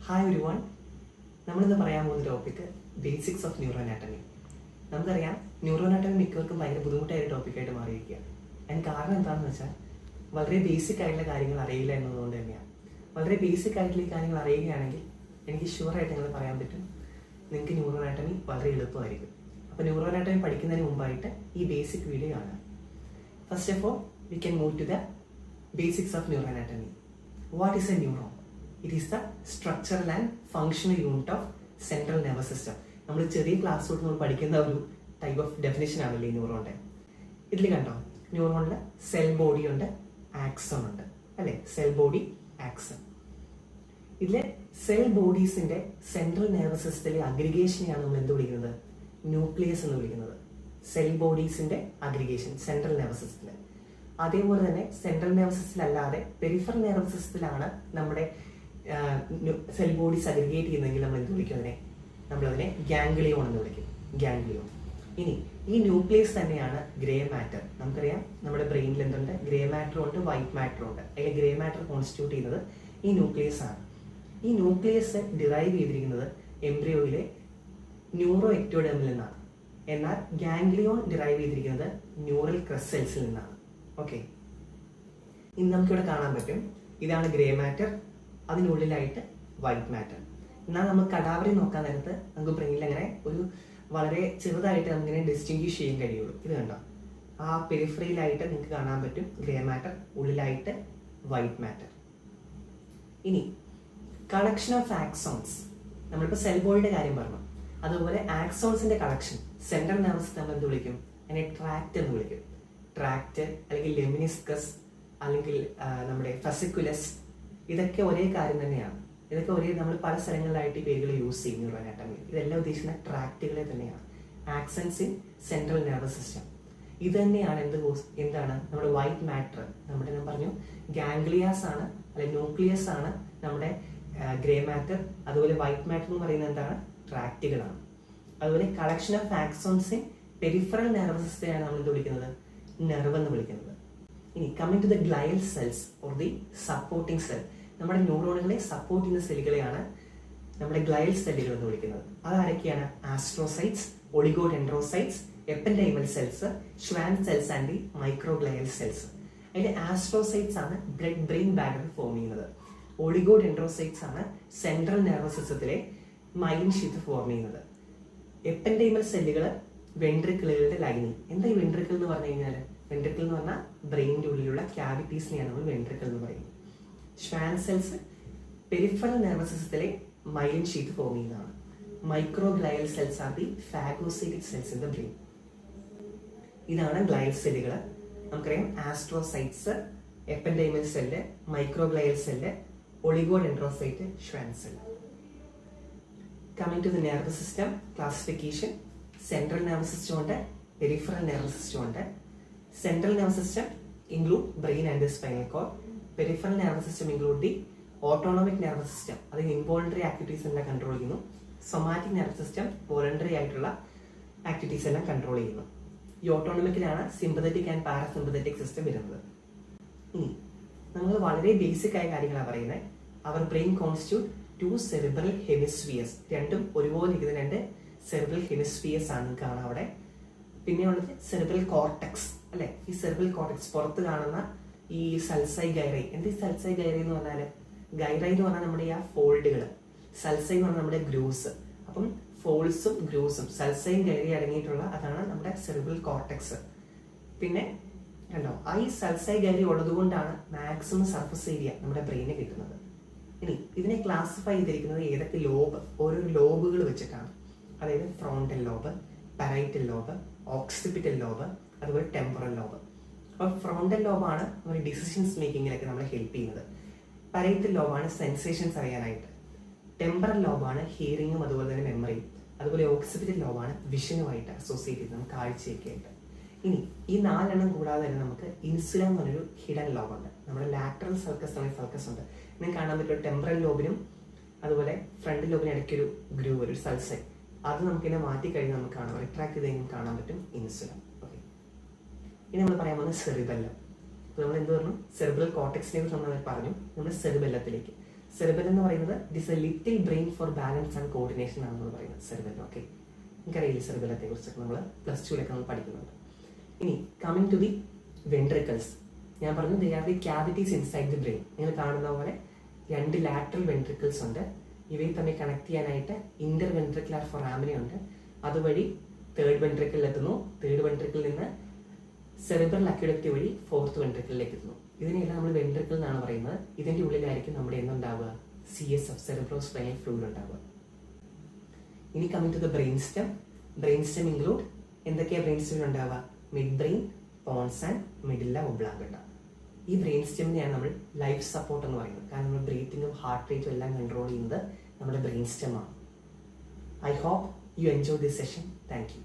Hi every one. നമ്മളിന്ന് പറയാൻ പോകുന്ന topic basics of neuro anatomy. നമുക്കറിയാം ന്യൂറോ അനാട്ടമി മിക്കവർക്കും ഭയങ്കര ബുദ്ധിമുട്ടായ ഒരു ടോപ്പിക്കായിട്ട് മാറിയിരിക്കുക. അതിന് കാരണം എന്താണെന്ന് വെച്ചാൽ വളരെ ബേസിക് ആയിട്ടുള്ള കാര്യങ്ങൾ അറിയില്ല എന്നതുകൊണ്ട് തന്നെയാണ്. വളരെ ബേസിക് ആയിട്ടുള്ള ഈ കാര്യങ്ങൾ അറിയുകയാണെങ്കിൽ എനിക്ക് ഷുവറായിട്ട് നിങ്ങൾ പറയാൻ പറ്റും നിങ്ങൾക്ക് ന്യൂറോ അനാട്ടമി വളരെ എളുപ്പമായിരിക്കും. അപ്പോൾ ന്യൂറോ അനാട്ടമി പഠിക്കുന്നതിന് മുമ്പായിട്ട് ഈ ബേസിക് വീഡിയോ കാണാം. First of all we can move to the basics of neuroanatomy. What is a neuron? It is the structural and functional unit of central nervous system. നമ്മൾ ചെറിയ class തൊട്ട് നമ്മൾ പഠിക്കുന്ന ഒരു ടൈപ്പ് ഓഫ് ഡെഫിനേഷൻ ആണല്ലേ ഈ ന്യൂറോണിൻ്റെ. ഇതിൽ കണ്ടോ, ന്യൂറോണിൽ സെൽ ബോഡി ഉണ്ട്, ആക്സൺ ഉണ്ട് അല്ലേ? Cell body, accent. ഇതിലെ സെൽ ബോഡീസിന്റെ സെൻട്രൽ നെർവസ് സിസ്റ്റത്തിലെ അഗ്രിഗേഷനെയാണ് നമ്മൾ എന്ത് വിളിക്കുന്നത്? ന്യൂക്ലിയസ് എന്ന് വിളിക്കുന്നത്. സെൽ ബോഡീസിന്റെ അഗ്രിഗേഷൻ സെൻട്രൽ നെർവസ് സിസ്റ്റത്തിൽ. അതേപോലെ തന്നെ സെൻട്രൽ നെർവസ് സിസ്റ്റത്തിലല്ലാതെ പെരിഫറൽ നെർവസ് സിസ്റ്റത്തിലാണ് നമ്മുടെ സെൽ ബോഡീസ് അഗ്രിഗേറ്റ് ചെയ്യുന്നെങ്കിൽ നമ്മൾ എന്ത് വിളിക്കും? നമ്മളതിനെ ഗാംഗ്ലിയോൺ എന്ന് വിളിക്കും. ഗാംഗ്ലിയോൺ. ഇനി ഈ ന്യൂക്ലിയസ് തന്നെയാണ് ഗ്രേ മാറ്റർ. നമുക്കറിയാം നമ്മുടെ ബ്രെയിനിൽ എന്തുണ്ട്? ഗ്രേ മാറ്റർ ഉണ്ട്, വൈറ്റ് മാറ്റർ ഉണ്ട്. അതിൽ ഗ്രേ മാറ്റർ കോൺസ്റ്റിറ്റ്യൂട്ട് ചെയ്യുന്നത് ഈ ന്യൂക്ലിയസ് ആണ്. ഈ ന്യൂക്ലിയസ് ഡിറൈവ് ചെയ്തിരിക്കുന്നത് എംബ്രിയോയിലെ ന്യൂറോ എക്ടോഡെർമിൽ നിന്നാണ്. എന്നാൽ ഗാംഗ്ലിയോൺ ഡിറൈവ് ചെയ്തിരിക്കുന്നത് ന്യൂറൽ ക്രസ്റ്റ് സെൽസിൽ നിന്നാണ്. ഓക്കെ, ഇനി നമുക്കിവിടെ കാണാൻ പറ്റും, ഇതാണ് ഗ്രേ മാറ്റർ, അതിനുള്ളിലായിട്ട് വൈറ്റ് മാറ്റർ. എന്നാൽ നമ്മൾ കടാവറി നോക്കാൻ നേരത്ത് നമുക്ക് ബ്രെയിനിൽ അങ്ങനെ ഒരു വളരെ ചെറുതായിട്ട് നമുക്കിങ്ങനെ ഡിസ്റ്റിങ്വിഷ് ചെയ്യാൻ കഴിയുള്ളൂ. ഇത് കണ്ടോ, ആ പെരിഫറിയിലായിട്ട് നിങ്ങൾക്ക് കാണാൻ പറ്റും ഗ്രേ മാറ്റർ, ഉള്ളിലായിട്ട് വൈറ്റ് മാറ്റർ. ഇനി കളക്ഷൻ ഓഫ് ആക്സോൺസ്. നമ്മളിപ്പോൾ സെൽ ബോഡിയുടെ കാര്യം പറഞ്ഞു, അതുപോലെ ആക്സോൺസിന്റെ കളക്ഷൻ സെൻട്രൽ നെർവസ് നമ്മൾ എന്ത് വിളിക്കും? അതിനെ ട്രാക്ട് എന്ന് വിളിക്കും. ട്രാക്ട് അല്ലെങ്കിൽ ലെമിനിസ്കസ് അല്ലെങ്കിൽ നമ്മുടെ ഫെസിക്കുലസ്, ഇതൊക്കെ ഒരേ കാര്യം തന്നെയാണ്. ഇതൊക്കെ ഒരേ, നമ്മൾ പല സ്ഥലങ്ങളിലായിട്ട് ഈ പേരുകൾ യൂസ് ചെയ്യും ന്യൂറോ അനാട്ടമിയിൽ. ഇതെല്ലാം ഉദ്ദേശിക്കുന്ന ട്രാക്റ്റുകളെ തന്നെയാണ്. Accents in central nervous system. ഇത് തന്നെയാണ് എന്താണ് നമ്മുടെ വൈറ്റ് മാറ്റർ. നമ്മുടെ ഞാൻ പറഞ്ഞു ഗാംഗ്ലിയാസ് ആണ് അല്ലെങ്കിൽ ന്യൂക്ലിയസ് ആണ് നമ്മുടെ ഗ്രേ മാറ്റർ. അതുപോലെ വൈറ്റ് മാറ്റർ എന്ന് പറയുന്നത് എന്താണ്? ട്രാക്റ്റുകളാണ്. അതുപോലെ collection of axons in peripheral nervous സിസ്റ്റത്തെയാണ് നമ്മൾ എന്ത് വിളിക്കുന്നത്? നെർവ് എന്ന് വിളിക്കുന്നത്. ഇനി coming to the glial cells or the supporting cell. നമ്മുടെ ന്യൂറോണുകളെ സപ്പോർട്ട് ചെയ്യുന്ന സെല്ലുകളെയാണ് നമ്മുടെ ഗ്ലയൽ സെല്ലുകൾ എന്ന് വിളിക്കുന്നത്. അതാരൊക്കെയാണ്? Astrocytes, oligodendrocytes, ependymal cells, Schwann cells and the microglial cells. അതിൽ ആസ്ട്രോസൈറ്റ്സ് ആണ് ബ്ലഡ് ബ്രെയിൻ ബാരിയർ ഫോം ചെയ്യുന്നത്. ഒളിഗോഡെൻഡ്രോസൈറ്റ്സ് ആണ് സെൻട്രൽ നെർവസ് സിസ്റ്റത്തിലെ മൈലിൻ ഷീത്ത് ഫോം ചെയ്യുന്നത്. എപ്പൻഡൈമൽ സെല്ലുകൾ വെൻട്രിക്കിളുകളുടെ ലൈനിങ്. എന്താ ഈ വെൻട്രിക്കിൾ എന്ന് പറഞ്ഞു കഴിഞ്ഞാൽ? വെൻട്രിക്കിൾ എന്ന് പറഞ്ഞാൽ ബ്രെയിനിന്റെ ഉള്ളിലുള്ള ക്യാവിറ്റീസിനെയാണ് നമ്മൾ വെൻട്രിക്കിൾ എന്ന് പറയുന്നത്. ഷ്വാൻ സെൽസ് പെരിഫറൽ നെർവസ് സിസ്റ്റത്തിലെ മൈലിൻ ഷീറ്റ് ഫോം ചെയ്യുന്നതാണ്. Microglial cells are the phagocytic cells in the brain. ഇതാണ് ഗ്ലയൽ സെല്ലുകൾ. നമുക്കറിയാം astrocytes, ependymal cell, microglial cell, oligodendrocyte, Schwann cell. Coming to the nervous system classification. Central nervous system ഉണ്ട്, peripheral nervous system ഉണ്ട്. Central nervous system include brain and the spinal cord. Peripheral nervous system include the autonomic nervous system. അത് involuntary activities എല്ലാം control ചെയ്യുന്നു. Somatic nervous system voluntary ആയിട്ടുള്ള activities എല്ലാം control ചെയ്യുന്നു. ഈ ഓട്ടോണമിക്കിലാണ് sympathetic and parasympathetic system വരുന്നത്. ഇനി നമ്മൾ വളരെ ബേസിക് ആയ കാര്യങ്ങളാണ് പറയുന്നത്. അവർ ബ്രെയിൻ കോൺസ്റ്റിറ്റ്യൂട്ട് 2 സെറിബ്രൽ ഹെമിസ്ഫിയേഴ്സ്. രണ്ടും ഒരുപോലെ ഇരിക്കുന്ന 2 സെറിബ്രൽ ഹെമിസ്ഫിയേഴ്സ് ആണ് കാണാം അവിടെ. പിന്നെ ഉള്ളത് സെറിബ്രൽ കോർട്ടെക്സ് അല്ലെ? ഈ സെറിബ്രൽ കോർട്ടെക്സ് പുറത്ത് കാണുന്ന ഈ സൽസൈ ഗൈറൈ. എന്ത് ഈ സൽസൈ ഗൈറൈ എന്ന് പറഞ്ഞാൽ? ഗൈറൈ എന്ന് പറഞ്ഞാൽ നമ്മുടെ ആ ഫോൾഡുകൾ, സൽസൈ എന്ന് പറഞ്ഞാൽ നമ്മുടെ ഗ്രൂസ്. അപ്പം ഫോൾസും ഗ്രൂസും സൽസൈയും ഗൈറൈ അടങ്ങിയിട്ടുള്ള അതാണ് നമ്മുടെ സെറിബ്രൽ കോർട്ടെക്സ്. പിന്നെ കണ്ടോ, ഈ സൽസൈ ഗൈറൈ ഉള്ളത് കൊണ്ടാണ് മാക്സിമം സർഫസ് ഏരിയ നമ്മുടെ ബ്രെയിന് കിട്ടുന്നത്. ഇനി ഇതിനെ ക്ലാസിഫൈ ചെയ്തിരിക്കുന്നത് ഏതൊക്കെ ലോബ്, ഓരോ ലോബുകൾ വെച്ചിട്ടാണ്. അതായത് frontal lobe, parietal lobe, occipital lobe, അതുപോലെ ടെമ്പറൽ ലോബ്. അപ്പോൾ ഫ്രോണ്ടൽ ലോബാണ് നമ്മുടെ ഡിസിഷൻസ് മേക്കിങ്ങിലൊക്കെ നമ്മളെ ഹെൽപ്പ് ചെയ്യുന്നത്. പാരൈറ്റൽ ലോബാണ് സെൻസേഷൻസ് അറിയാനായിട്ട്. ടെമ്പറൽ ലോബാണ് ഹിയറിങ്ങും അതുപോലെ തന്നെ മെമ്മറിയും. അതുപോലെ ഓക്സിപിറ്റൽ ലോബാണ് വിഷനുമായിട്ട് അസോസിയേറ്റ് ചെയ്ത് നമുക്ക് കാഴ്ചയൊക്കെ ആയിട്ട്. ഇനി ഈ 4 എണ്ണം കൂടാതെ തന്നെ നമുക്ക് ഇൻസുല എന്ന് പറഞ്ഞൊരു ഹിഡൻ ലോബുണ്ട്. നമ്മുടെ ലാറ്ററൽ സൾക്കസ് എന്ന് സൾക്കസ് ഉണ്ട്. നിങ്ങൾക്ക് കാണാൻ പറ്റും ടെമ്പറൽ ലോബിനും അതുപോലെ ഫ്രണ്ടൽ ലോബിനും ഇടയ്ക്കൊരു ഗ്രൂവ്, ഒരു സൾസൈ. അത് നമുക്കിങ്ങനെ മാറ്റി കഴിഞ്ഞാൽ നമുക്ക് കാണാം, റിട്രാക്ട് ചെയ്ത് കഴിഞ്ഞാൽ കാണാൻ പറ്റും ഇൻസുലം. ഓക്കെ, ഇനി നമ്മൾ പറയാൻ പോകുന്നത് സെറിബെല്ലം. നമ്മൾ എന്ത് പറഞ്ഞു? സെറിബ്രൽ കോർട്ടെക്സിനെ കുറിച്ച് നമ്മൾ പറഞ്ഞു. നമ്മൾ സെറിബെല്ലത്തിലേക്ക്. സെറിബെല്ലം എന്ന് പറയുന്നത് it a little brain for balance and coordination ആണ് നമ്മൾ പറയുന്നത് സെറിബെല്ലം. ഓക്കെ, എനിക്കറിയില്ല സെറിബെല്ലത്തെ കുറിച്ചൊക്കെ നമ്മൾ +2 നമ്മൾ പഠിക്കുന്നുണ്ട്. ഇനി കമ്മിങ് ടു ദി വെൻട്രിക്കിൾസ്, ഞാൻ പറഞ്ഞു they are the cavities inside the brain. നിങ്ങൾ കാണുന്ന പോലെ 2 ലാറ്ററൽ വെൻട്രിക്കിൾസ് ഉണ്ട്. ഇവയെ തമ്മിൽ കണക്ട് ചെയ്യാനായിട്ട് ഇന്റർ വെൻട്രിക്കുലർ ഫൊറാമിന ഉണ്ട്. അതുവഴി 3rd വെൻട്രിക്കിളിൽ എത്തുന്നു. 3rd വെൻട്രിക്കിളിൽ നിന്ന് സെറിബ്രൽ അക്വിഡക്റ്റ് വഴി 4th വെൻട്രിക്കിളിലേക്ക് എത്തുന്നു. ഇതിനെല്ലാം നമ്മൾ വെൻട്രിക്കിൾ എന്നാണ് പറയുന്നത്. ഇതിന്റെ ഉള്ളിലായിരിക്കും നമ്മുടെ എന്തുണ്ടാവുക, CSF സെറിബ്രോസ്പൈനൽ ഫ്ലൂയിഡ് ഉണ്ടാവുക. ഇനി coming to the brain stem. Brain stem include എന്തൊക്കെയാണ് ബ്രെയിൻ സ്റ്റെമിൽ ഉണ്ടാവുക, mid brain, pons and medulla oblongata. ഈ ബ്രെയിൻ സ്റ്റെമിനെയാണ് നമ്മൾ ലൈഫ് സപ്പോർട്ട് എന്ന് പറയുന്നത്. കാരണം നമ്മൾ ബ്രീത്തിങ്ങും ഹാർട്ട് റേറ്റും എല്ലാം കൺട്രോൾ ചെയ്യുന്നത് നമ്മുടെ ബ്രെയിൻ സ്റ്റെം ആണ്. I hope you enjoy this session. Thank U.